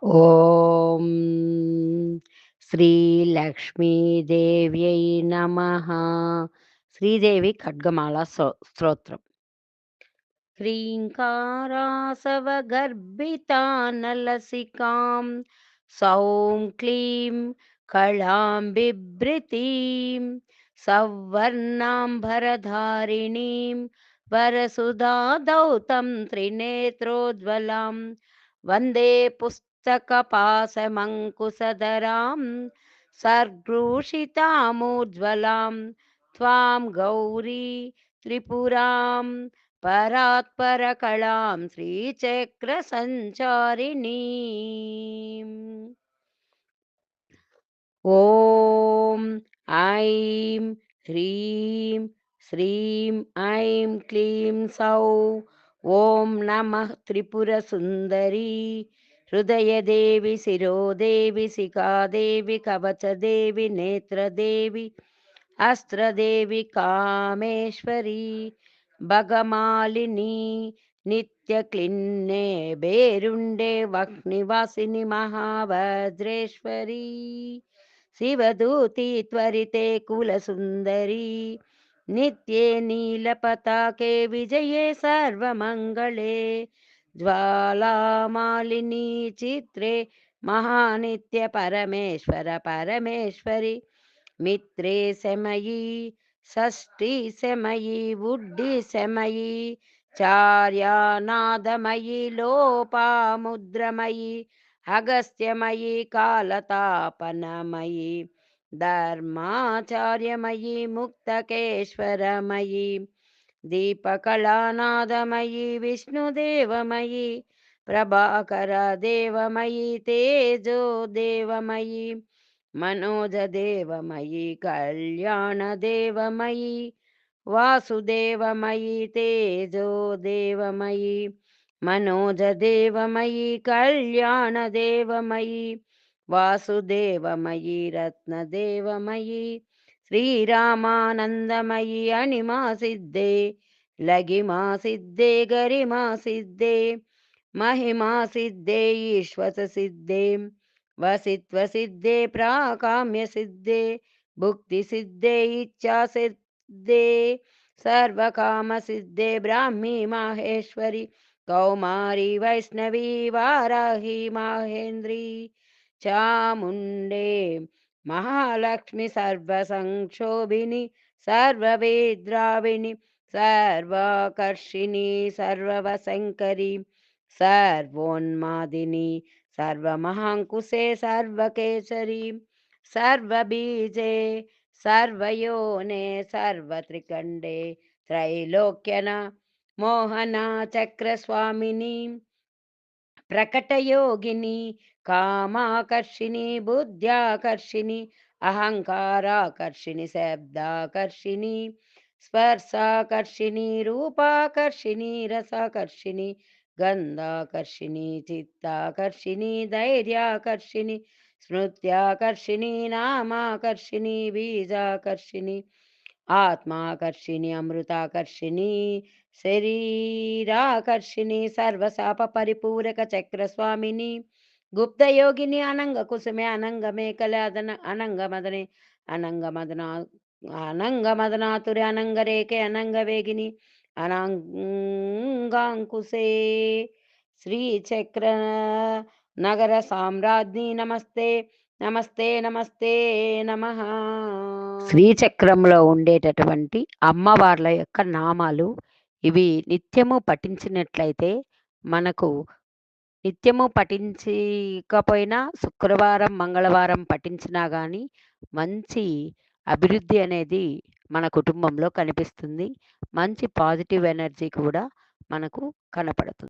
ఓం శ్రీలక్ష్మీదేవ్యై నమః. శ్రీదేవి ఖడ్గమాల స్తోత్రం. హ్రీంకారాసవగర్భితానలసికాం సౌం క్లీం కళాం బిభ్రతీం సవర్ణాంబరధారిణీం వరసుధాదౌతం త్రినేత్రోజ్వలాం వందే పుస్తకపాశమంకుశధరాం సర్గృషితామూజ్వలాం త్వాం గౌరీ త్రిపురాం పరాత్పరకళాం శ్రీచక్రసంచారిణీం. ఓం ఐం హ్రీం శ్రీం ఐం క్లీం సౌ ఓం నమః త్రిపురసుందరీ హృదయదేవి శిరోదేవి శిఖాదేవి కవచదేవి నేత్రదేవి అస్త్రదేవి కామేశ్వరి భగమాలిని నిత్యక్లిన్నే బేరుండే వహ్నివాసిని మహావజ్రేశ్వరీ శివదూతి త్వరితే కులసుందరీ నిత్యే నీలపతాకే విజయే సర్వమంగళే జ్వాలామాలిని చిత్రే మహానిత్య పరమేశ్వర పరమేశ్వరి మిత్రే శమయీ షష్ఠీ శమయీ వుడ్డి శమయీ చార్యానాదమయీ లోపాముద్రమయీ అగస్త్యమయీ కాలతాపనమయీ ధర్మాచార్యమయీ ముక్తకేశ్వరమయీ దీపకళానాదమయీ విష్ణుదేవమయీ ప్రభాకర దేవమయీ తేజోదేవమయీ మనోజదేవమయీ కళ్యాణదేవమయీ వాసుదేవమయీ తేజోదేవమయీ మనోజదేవమయీ కళ్యాణదేవమయీ వాసుదేవమయీ రత్నదేవమయీ శ్రీరామానందమయీ అణిమా సిద్ధే లగిమా సిద్ధే గరిమా సిద్ధే మహిమా సిద్ధే ఈశ్వత సిద్ధే వసిత్వ సిద్ధే ప్రాకామ్య సిద్ధే భుక్తి సిద్ధే ఇచ్ఛా సిద్ధే సర్వకామ సిద్ధే బ్రాహ్మీ మాహేశ్వరి కౌమారి వైష్ణవీ వారాహి మాహేంద్రీ చాముండే మహాలక్ష్మి సర్వసంక్షోభిని సర్వవేద్రావిణి సర్వాకర్షిణి సర్వవశంకరి సర్వోన్మాదిని సర్వమహాంకుశే సర్వకేసరి సర్వబీజే సర్వయోనే సర్వత్రికండే త్రైలోక్యన మోహన చక్రస్వామిని ప్రకటయోగిని కామాకర్షిణి బుద్ధ్యాకర్షిణి అహంకారాకర్షిణి శబ్దాకర్షిణి స్పర్శాకర్షిణి రూపాకర్షిణి రసాకర్షిణి గంధాకర్షిణి చిత్తాకర్షిణి ధైర్యాకర్షిణి స్మృత్యాకర్షిణి నామాకర్షిణి బీజాకర్షిణి ఆత్మాకర్షిణి అమృతాకర్షిణి శరీరాకర్షిణి సర్వశాప పరిపూరక చక్రస్వామిని గుప్తయోగిని అనంగ కుసుమే అనంగ మేకల అనంగ మదనే అనంగ మదనా అనంగ మదనాతురి అనంగ రేఖే అనంగ వేగిని అనంగాంకుశే శ్రీచక్ర నగర సామ్రాజ్ఞి నమస్తే నమస్తే నమస్తే నమః. శ్రీచక్రంలో ఉండేటటువంటి అమ్మవార్ల యొక్క నామాలు ఇవి నిత్యము పఠించినట్లయితే మనకు నిత్యము పఠించకపోయినా శుక్రవారం మంగళవారం పఠించినా కానీ మంచి అభివృద్ధి అనేది మన కుటుంబంలో కనిపిస్తుంది. మంచి పాజిటివ్ ఎనర్జీ కూడా మనకు కనపడుతుంది.